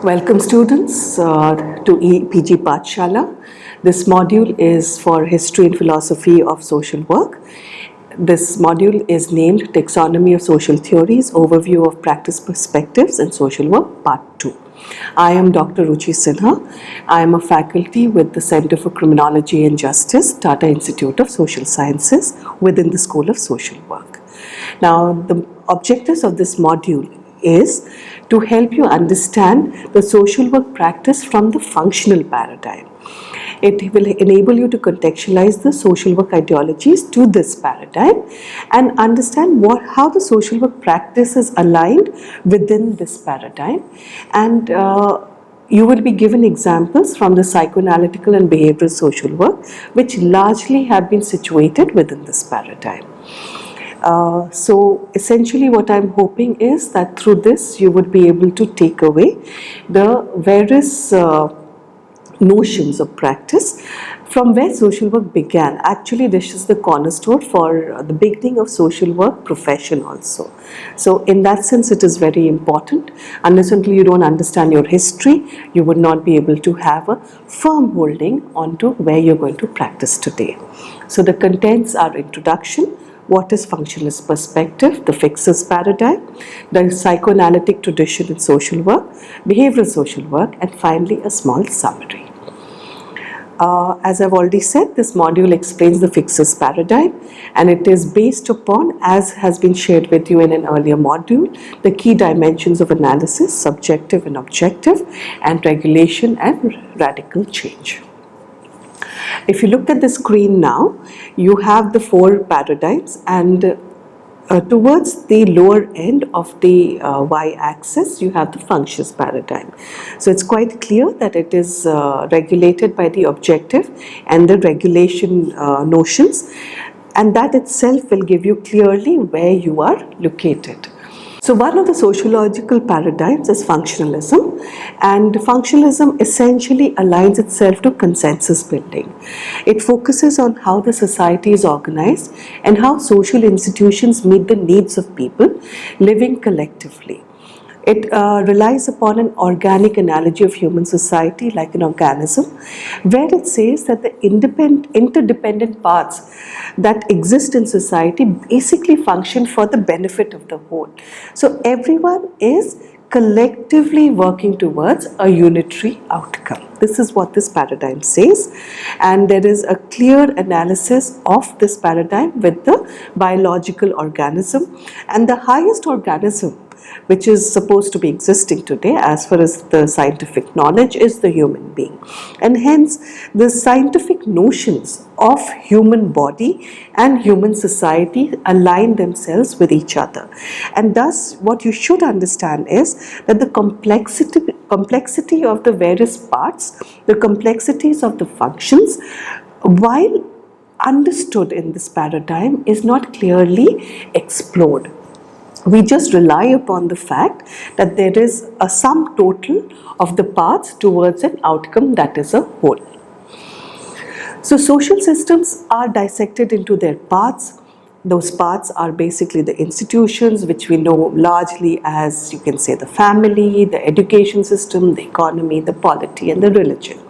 Welcome students to PG Pathshala. This module is for History and Philosophy of Social Work. This module is named Taxonomy of Social Theories, Overview of Practice Perspectives in Social Work, Part 2. I am Dr. Ruchi Sinha. I am a faculty with the Center for Criminology and Justice, Tata Institute of Social Sciences within the School of Social Work. Now, the objectives of this module is to help you understand the social work practice from the functional paradigm. It will enable you to contextualize the social work ideologies to this paradigm and understand how the social work practice is aligned within this paradigm. And you will be given examples from the psychoanalytical and behavioral social work, which largely have been situated within this paradigm. So essentially what I'm hoping is that through this you would be able to take away the various notions of practice from where social work began. Actually, this is the cornerstone for the beginning of social work profession also. So in that sense, it is very important. Unless until you don't understand your history, you would not be able to have a firm holding onto where you're going to practice today. So the contents are introduction, what is functionalist perspective, the fixers paradigm, the psychoanalytic tradition in social work, behavioral social work, and finally a small summary. As I've already said, this module explains the fixers paradigm, and it is based upon, as has been shared with you in an earlier module, the key dimensions of analysis, subjective and objective, and regulation and radical change. If you look at the screen now, you have the four paradigms, and towards the lower end of the y-axis, you have the functionalist paradigm. So it's quite clear that it is regulated by the objective and the regulation notions, and that itself will give you clearly where you are located. So one of the sociological paradigms is functionalism, and functionalism essentially aligns itself to consensus building. It focuses on how the society is organized and how social institutions meet the needs of people living collectively. It relies upon an organic analogy of human society like an organism, where it says that the interdependent parts that exist in society basically function for the benefit of the whole. So everyone is collectively working towards a unitary outcome. This is what this paradigm says, and there is a clear analysis of this paradigm with the biological organism, and the highest organism which is supposed to be existing today as far as the scientific knowledge is the human being. And hence the scientific notions of human body and human society align themselves with each other. And thus what you should understand is that the complexity of the various parts, the complexities of the functions, while understood in this paradigm, is not clearly explored. We just rely upon the fact that there is a sum total of the parts towards an outcome that is a whole. So social systems are dissected into their parts. Those parts are basically the institutions, which we know largely as, you can say, the family, the education system, the economy, the polity, and the religion.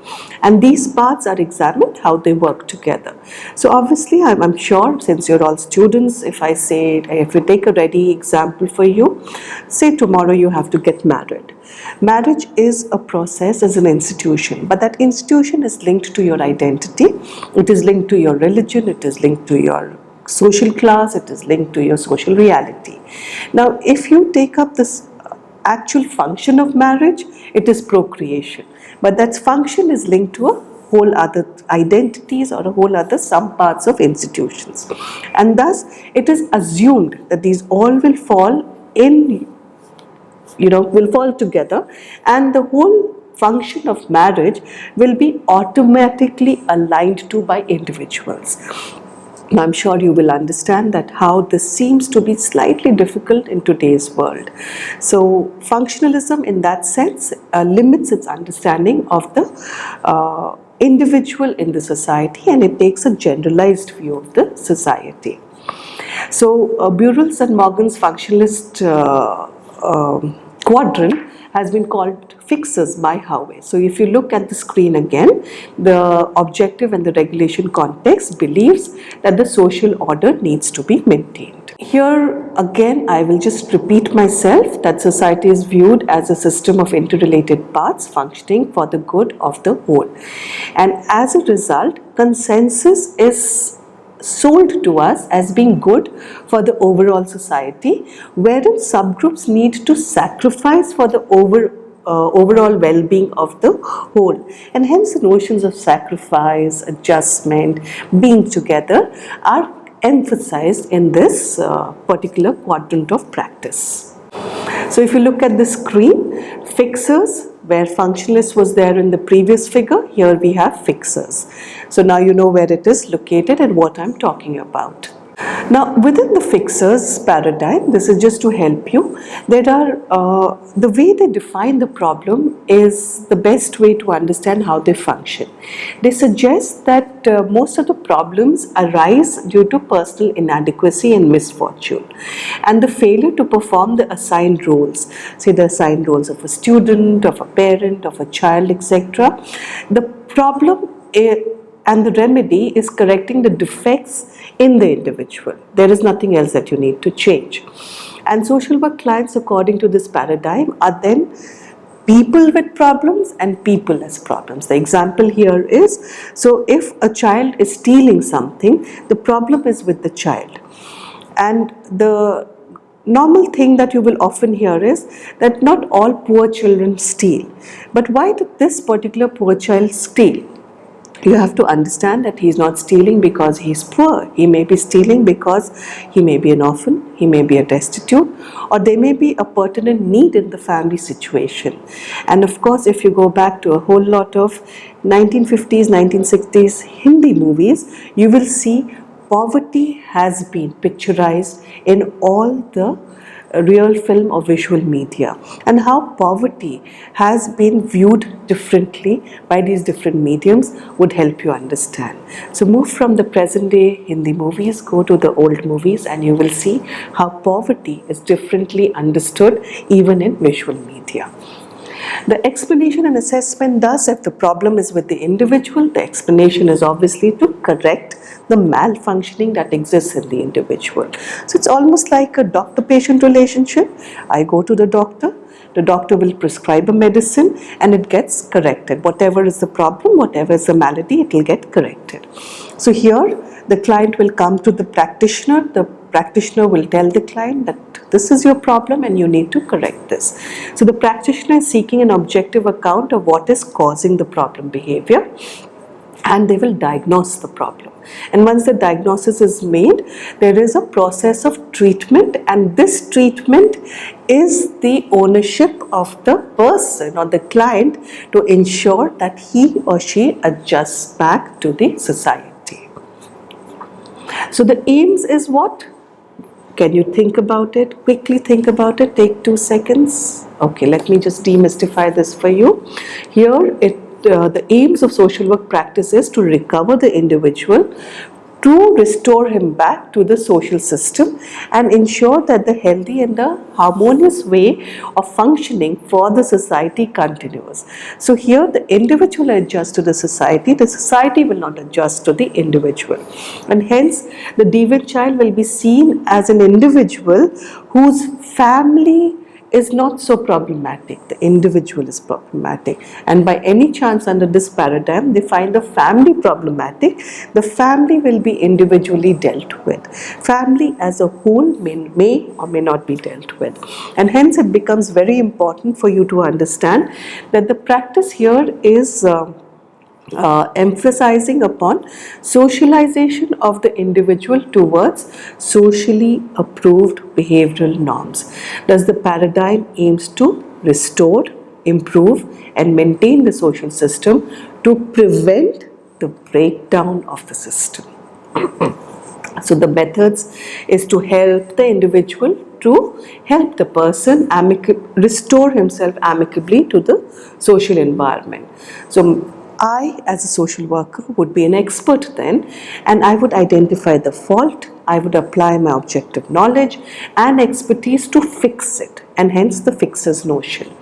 And these parts are examined how they work together. So obviously, I'm sure, since you're all students, if we take a ready example for you, say tomorrow you have to get married. Marriage is a process as an institution, but that institution is linked to your identity, it is linked to your religion, it is linked to your social class, it is linked to your social reality. Now, if you take up this actual function of marriage, it is procreation, but that function is linked to a whole other identities or a whole other some parts of institutions, and thus it is assumed that these all will fall together, and the whole function of marriage will be automatically aligned to by individuals. I'm sure you will understand that how this seems to be slightly difficult in today's world. So functionalism in that sense limits its understanding of the individual in the society, and it takes a generalized view of the society. So Burrell's and Morgan's functionalist quadrant has been called fixers by Howe. So if you look at the screen again, the objective and the regulation context believes that the social order needs to be maintained. Here again, I will just repeat myself that society is viewed as a system of interrelated parts functioning for the good of the whole. And as a result, consensus is sold to us as being good for the overall society, wherein subgroups need to sacrifice for the overall well-being of the whole. And hence the notions of sacrifice, adjustment, being together are emphasized in this particular quadrant of practice. So if you look at the screen, fixers, where functionalist was there in the previous figure, here we have fixers. So now you know where it is located and what I'm talking about. Now within the fixers paradigm, this is just to help you, there are, the way they define the problem is the best way to understand how they function. They suggest that most of the problems arise due to personal inadequacy and misfortune, and the failure to perform the assigned roles, say the assigned roles of a student, of a parent, of a child, etc. The problem and the remedy is correcting the defects in the individual. There is nothing else that you need to change. And social work clients, according to this paradigm, are then people with problems and people as problems. The example here is, so if a child is stealing something, the problem is with the child. And the normal thing that you will often hear is that not all poor children steal. But why did this particular poor child steal? You have to understand that he is not stealing because he is poor. He may be stealing because he may be an orphan, he may be a destitute, or there may be a pertinent need in the family situation. And of course, if you go back to a whole lot of 1950s, 1960s Hindi movies, you will see poverty has been picturized in all the real film or visual media, and how poverty has been viewed differently by these different mediums would help you understand. So move from the present day Hindi movies, go to the old movies, and you will see how poverty is differently understood even in visual media. The explanation and assessment, thus, if the problem is with the individual, the explanation is obviously to correct the malfunctioning that exists in the individual. So it's almost like a doctor-patient relationship. I go to the doctor will prescribe a medicine and it gets corrected. Whatever is the problem, whatever is the malady, it will get corrected. So here the client will come to the practitioner will tell the client that this is your problem and you need to correct this. So the practitioner is seeking an objective account of what is causing the problem behavior, and they will diagnose the problem. And once the diagnosis is made, there is a process of treatment, and this treatment is the ownership of the person or the client to ensure that he or she adjusts back to the society. So the aims is what? Can you think about it? Quickly think about it. Take 2 seconds. Okay, let me just demystify this for you. Here, the aims of social work practice is to recover the individual, to restore him back to the social system and ensure that the healthy and the harmonious way of functioning for the society continues. So here the individual adjusts to the society will not adjust to the individual. And hence the deviant child will be seen as an individual whose family is not so problematic, the individual is problematic, and by any chance under this paradigm they find the family problematic, the family will be individually dealt with. Family as a whole may or may not be dealt with, and hence it becomes very important for you to understand that the practice here is emphasizing upon socialization of the individual towards socially approved behavioral norms. Thus, the paradigm aims to restore, improve, and maintain the social system to prevent the breakdown of the system. So the methods is to help the individual, to help the person restore himself amicably to the social environment. So I, as a social worker, would be an expert then, and I would identify the fault, I would apply my objective knowledge and expertise to fix it, and hence the fixer's notion.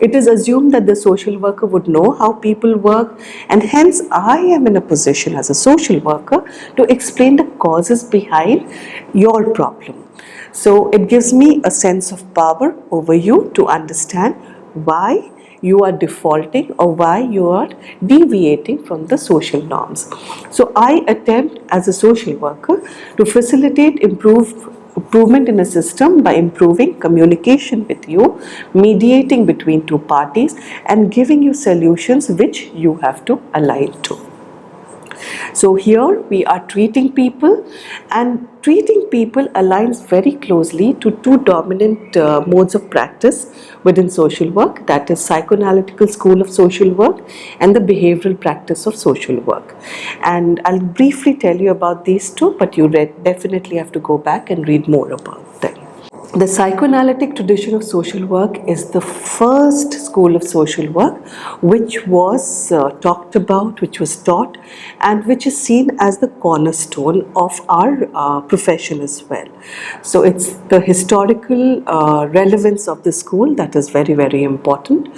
It is assumed that the social worker would know how people work, and hence I am in a position as a social worker to explain the causes behind your problem. So it gives me a sense of power over you to understand why you are defaulting or why you are deviating from the social norms. So I attempt as a social worker to facilitate improvement in a system by improving communication with you, mediating between two parties, and giving you solutions which you have to align to. So here we are treating people, and treating people aligns very closely to two dominant modes of practice within social work, that is psychoanalytical school of social work and the behavioral practice of social work. And I'll briefly tell you about these two, but you definitely have to go back and read more about them. The psychoanalytic tradition of social work is the first school of social work which was talked about, which was taught, and which is seen as the cornerstone of our profession as well. So it's the historical relevance of the school that is very, very important,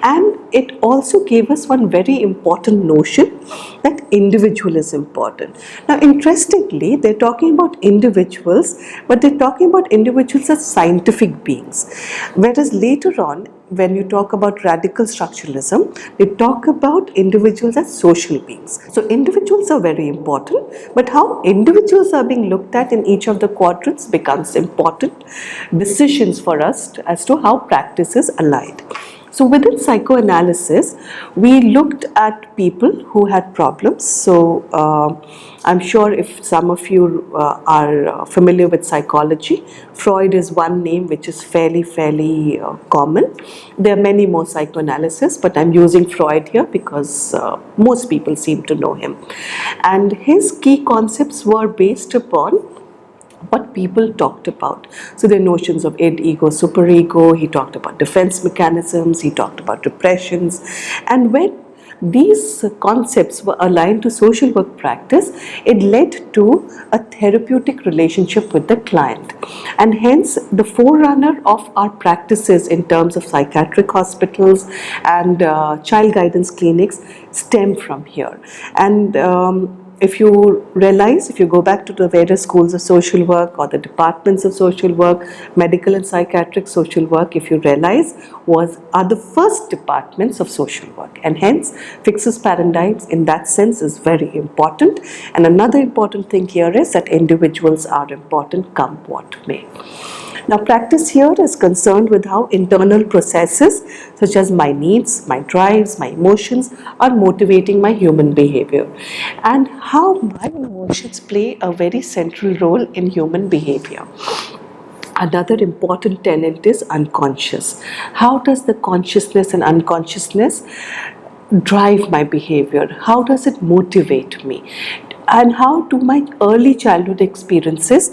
and it also gave us one very important notion that individual is important. Now interestingly, they're talking about individuals, but they're talking about individuals as scientific beings, whereas later on when you talk about radical structuralism, they talk about individuals as social beings. So individuals are very important, but how individuals are being looked at in each of the quadrants becomes important decisions for us as to how practice is aligned. So within psychoanalysis, we looked at people who had problems. So I'm sure if some of you are familiar with psychology, Freud is one name which is fairly common. There are many more psychoanalysts, but I'm using Freud here because most people seem to know him. And his key concepts were based upon what people talked about. So the notions of id, ego, superego, he talked about defense mechanisms, he talked about repressions, and when these concepts were aligned to social work practice, it led to a therapeutic relationship with the client, and hence the forerunner of our practices in terms of psychiatric hospitals and child guidance clinics stem from here. And if you realize, if you go back to the various schools of social work or the departments of social work, medical and psychiatric social work, if you realize, are the first departments of social work, and hence fixes paradigms in that sense is very important. And another important thing here is that individuals are important, come what may. Now practice here is concerned with how internal processes such as my needs, my drives, my emotions are motivating my human behavior, and how my emotions play a very central role in human behavior. Another important tenet is unconscious. How does the consciousness and unconsciousness drive my behavior? How does it motivate me? And how do my early childhood experiences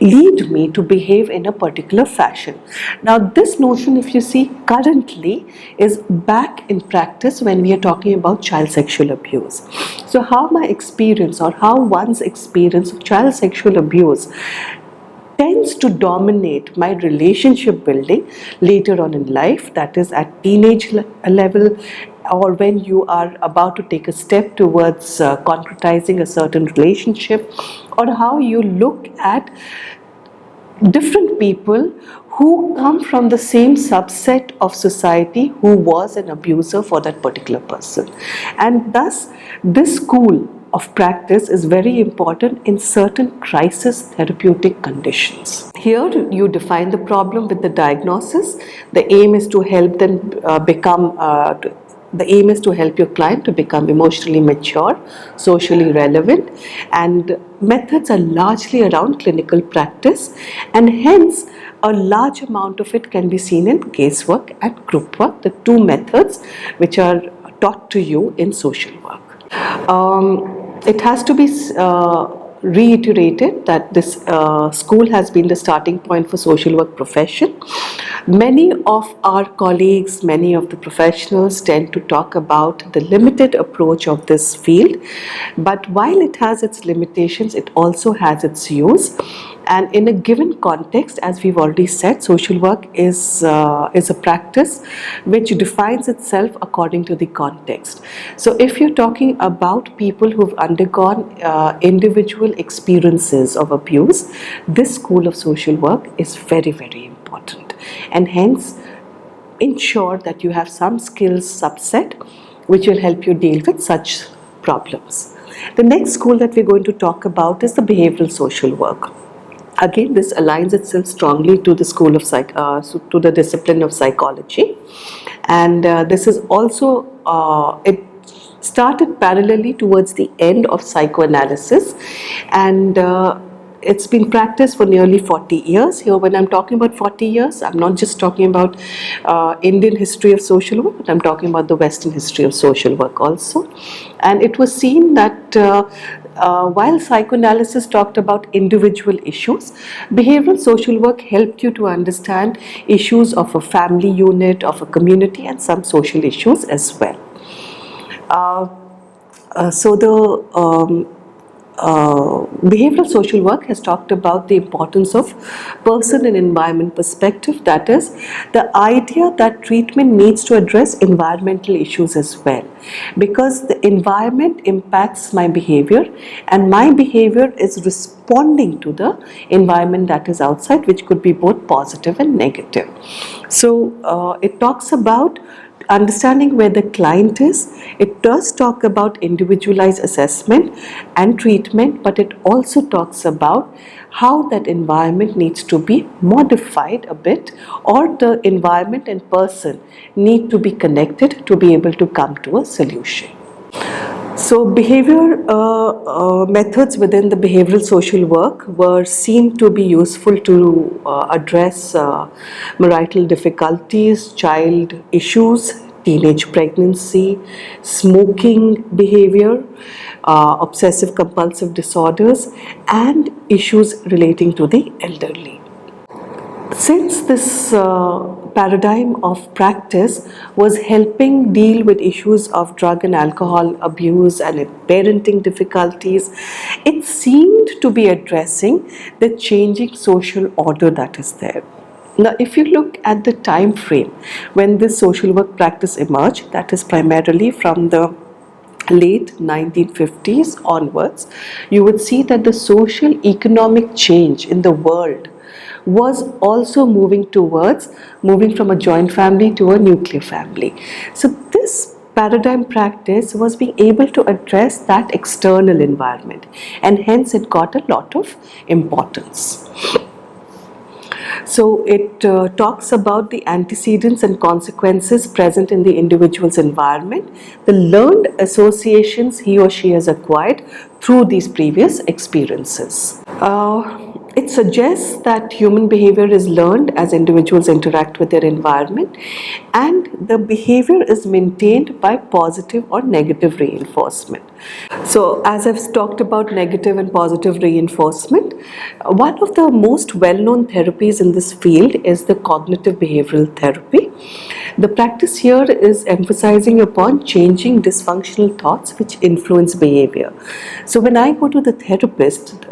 lead me to behave in a particular fashion? Now this notion, if you see, currently is back in practice when we are talking about child sexual abuse. So how my experience or how one's experience of child sexual abuse tends to dominate my relationship building later on in life, that is at teenage level, or when you are about to take a step towards concretizing a certain relationship, or how you look at different people who come from the same subset of society who was an abuser for that particular person. And thus this school of practice is very important in certain crisis therapeutic conditions. Here you define the problem with the diagnosis. The aim is to help them the aim is to help your client to become emotionally mature, socially relevant, and methods are largely around clinical practice, and hence a large amount of it can be seen in casework and group work, the two methods which are taught to you in social work. It has to be reiterated that this school has been the starting point for social work profession. Many of our colleagues, many of the professionals tend to talk about the limited approach of this field, but while it has its limitations, it also has its use. And in a given context, as we've already said, social work is a practice which defines itself according to the context. So if you're talking about people who've undergone individual experiences of abuse, this school of social work is very, very important. And hence, ensure that you have some skills subset which will help you deal with such problems. The next school that we're going to talk about is the behavioral social work. Again, this aligns itself strongly to the school of to the discipline of psychology, and this is also it started parallelly towards the end of psychoanalysis, and it's been practiced for nearly 40 years. Here, when I'm talking about 40 years, I'm not just talking about Indian history of social work, but I'm talking about the Western history of social work also. And it was seen that while psychoanalysis talked about individual issues, behavioral social work helped you to understand issues of a family unit, of a community, and some social issues as well. So the behavioral social work has talked about the importance of person and environment perspective. That is, the idea that treatment needs to address environmental issues as well, because the environment impacts my behavior and my behavior is responding to the environment that is outside, which could be both positive and negative. So it talks about understanding where the client is. It does talk about individualized assessment and treatment, but it also talks about how that environment needs to be modified a bit, or the environment and person need to be connected to be able to come to a solution. So behavior methods within the behavioral social work were seen to be useful to address marital difficulties, child issues, teenage pregnancy, smoking behavior, obsessive compulsive disorders, and issues relating to the elderly. Since this paradigm of practice was helping deal with issues of drug and alcohol abuse and parenting difficulties, it seemed to be addressing the changing social order that is there. Now, if you look at the time frame when this social work practice emerged, that is primarily from the late 1950s onwards, you would see that the social economic change in the world was also moving from a joint family to a nuclear family. So this paradigm practice was being able to address that external environment, and hence it got a lot of importance. So it talks about the antecedents and consequences present in the individual's environment, the learned associations he or she has acquired through these previous experiences. It suggests that human behavior is learned as individuals interact with their environment, and the behavior is maintained by positive or negative reinforcement. So, as I've talked about negative and positive reinforcement, one of the most well-known therapies in this field is the cognitive behavioral therapy. The practice here is emphasizing upon changing dysfunctional thoughts which influence behavior. So when I go to the therapist,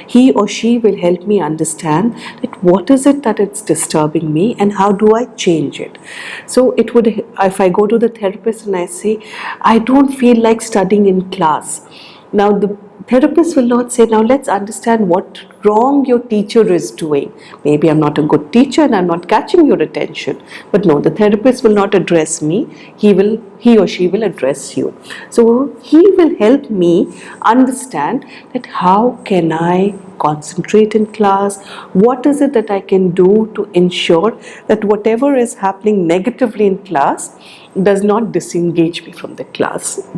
he or she will help me understand that what is it that it's disturbing me and how do I change it. So it would, if I go to the therapist and I say, I don't feel like studying in class. Now the therapist will not say, now let's understand what wrong your teacher is doing. Maybe I'm not a good teacher and I'm not catching your attention. But no, the therapist will not address me. He or she will address you. So he will help me understand that how can I concentrate in class? What is it that I can do to ensure that whatever is happening negatively in class does not disengage me from the class?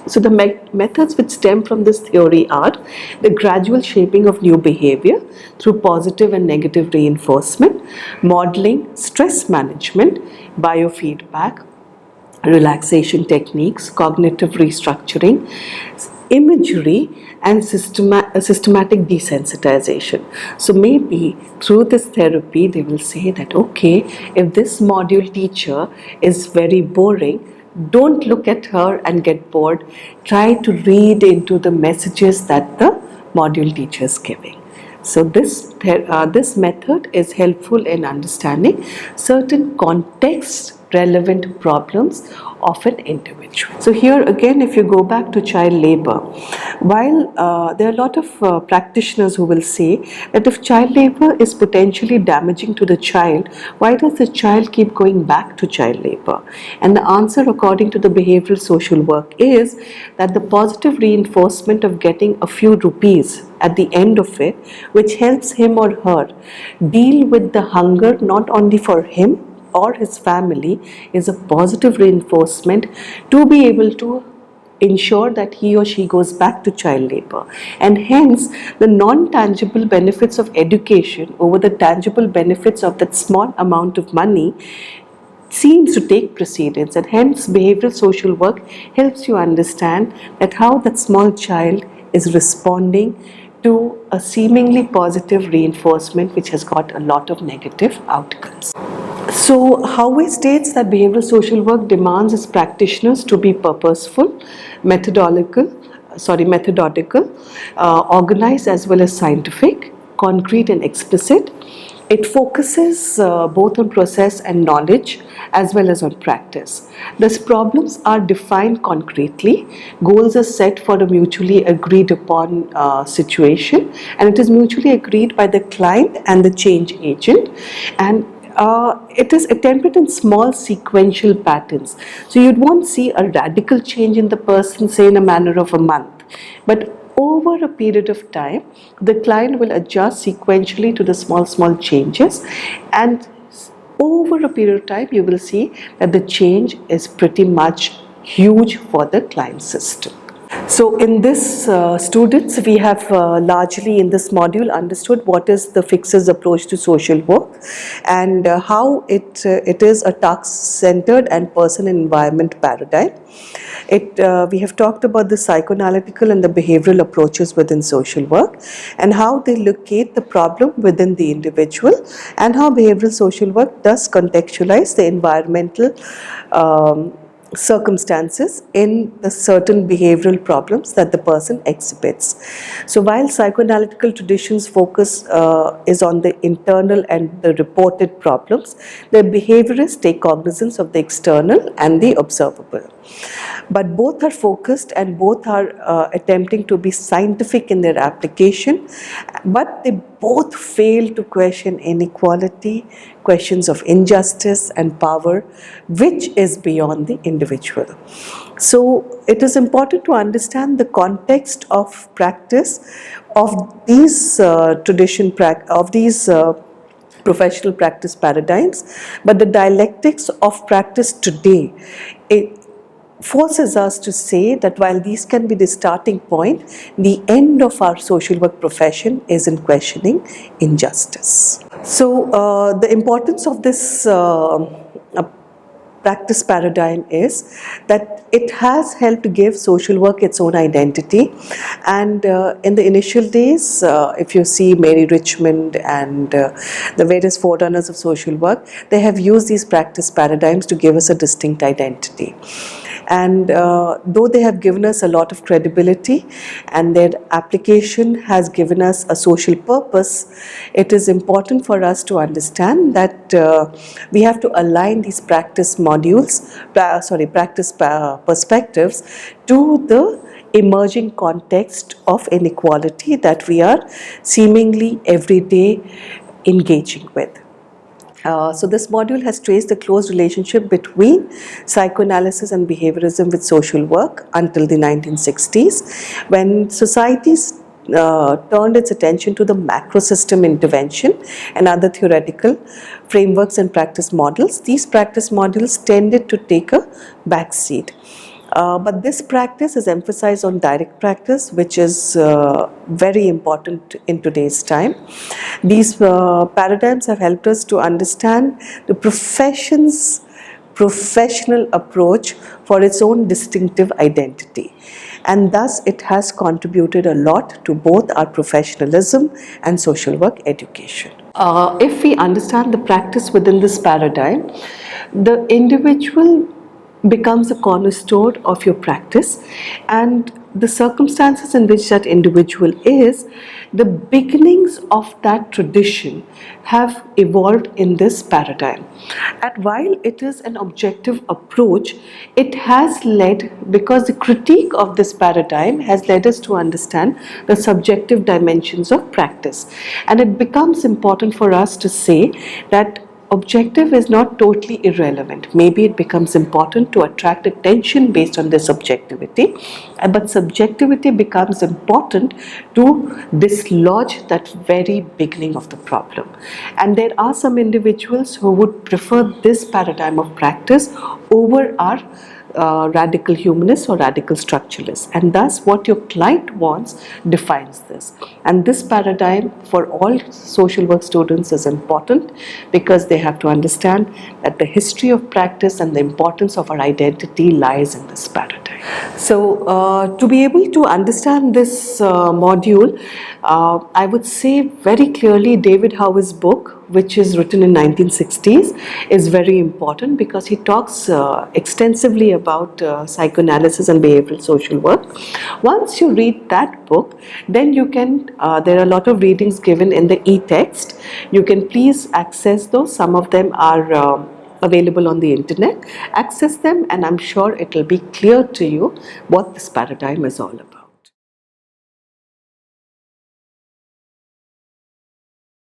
So the methods which stem from this theory are the gradual shaping of new behavior through positive and negative reinforcement, modeling, stress management, biofeedback, relaxation techniques, cognitive restructuring, imagery and systematic desensitization. So maybe through this therapy they will say that, okay, if this module teacher is very boring, don't look at her and get bored. Try to read into the messages that the module teacher is giving. So this method is helpful in understanding certain context relevant problems of an individual. So here again, if you go back to child labor, while there are a lot of practitioners who will say that if child labor is potentially damaging to the child, why does the child keep going back to child labor? And the answer, according to the behavioral social work, is that the positive reinforcement of getting a few rupees at the end of it, which helps him or her deal with the hunger not only for him or his family, is a positive reinforcement to be able to ensure that he or she goes back to child labor. And hence the non-tangible benefits of education over the tangible benefits of that small amount of money seems to take precedence, and hence behavioral social work helps you understand that how that small child is responding to a seemingly positive reinforcement which has got a lot of negative outcomes. So Howe states that behavioral social work demands its practitioners to be purposeful, methodological, organized as well as scientific, concrete and explicit. It focuses both on process and knowledge as well as on practice. Thus, problems are defined concretely, goals are set for a mutually agreed upon situation, and it is mutually agreed by the client and the change agent, and it is attempted in small sequential patterns. So you won't see a radical change in the person, say in a manner of a month, but over a period of time, the client will adjust sequentially to the small changes, and over a period of time, you will see that the change is pretty much huge for the client system. So in this students, we have largely in this module understood what is the Fixer's approach to social work, and how it is a task-centered and person and environment paradigm. We have talked about the psychoanalytical and the behavioral approaches within social work, and how they locate the problem within the individual, and how behavioral social work does contextualize the environmental circumstances in the certain behavioral problems that the person exhibits. So while psychoanalytical traditions focus is on the internal and the reported problems, the behaviorists take cognizance of the external and the observable. But both are focused and both are attempting to be scientific in their application, but they both fail to question inequality, questions of injustice and power, which is beyond the individual. So it is important to understand the context of practice of these professional practice paradigms, but the dialectics of practice today, it forces us to say that while these can be the starting point, the end of our social work profession is in questioning injustice. So the importance of this practice paradigm is that it has helped give social work its own identity, and in the initial days, if you see Mary Richmond and the various forerunners of social work, they have used these practice paradigms to give us a distinct identity. And though they have given us a lot of credibility and their application has given us a social purpose, it is important for us to understand that we have to align these practice perspectives to the emerging context of inequality that we are seemingly every day engaging with. So this module has traced the close relationship between psychoanalysis and behaviorism with social work until the 1960s, when societies turned its attention to the macro system intervention and other theoretical frameworks and practice models. These practice models tended to take a back seat. But this practice is emphasized on direct practice, which is very important in today's time. These paradigms have helped us to understand the profession's professional approach for its own distinctive identity. and thus it has contributed a lot to both our professionalism and social work education. If we understand the practice within this paradigm, the individual becomes a cornerstone of your practice, and the circumstances in which that individual is, the beginnings of that tradition have evolved in this paradigm. And while it is an objective approach, it has led, because the critique of this paradigm has led us to understand the subjective dimensions of practice. And it becomes important for us to say that objective is not totally irrelevant. Maybe it becomes important to attract attention based on this objectivity, but subjectivity becomes important to dislodge that very beginning of the problem. And there are some individuals who would prefer this paradigm of practice over our radical humanists or radical structuralists, and thus what your client wants defines this. And this paradigm for all social work students is important, because they have to understand that the history of practice and the importance of our identity lies in this paradigm. So to be able to understand this module, I would say very clearly David Howe's book, which is written in 1960s, is very important, because he talks extensively about psychoanalysis and behavioral social work. Once you read that book, then you can, there are a lot of readings given in the e-text. You can please access those. Some of them are available on the internet. Access them, and I'm sure it will be clear to you what this paradigm is all about.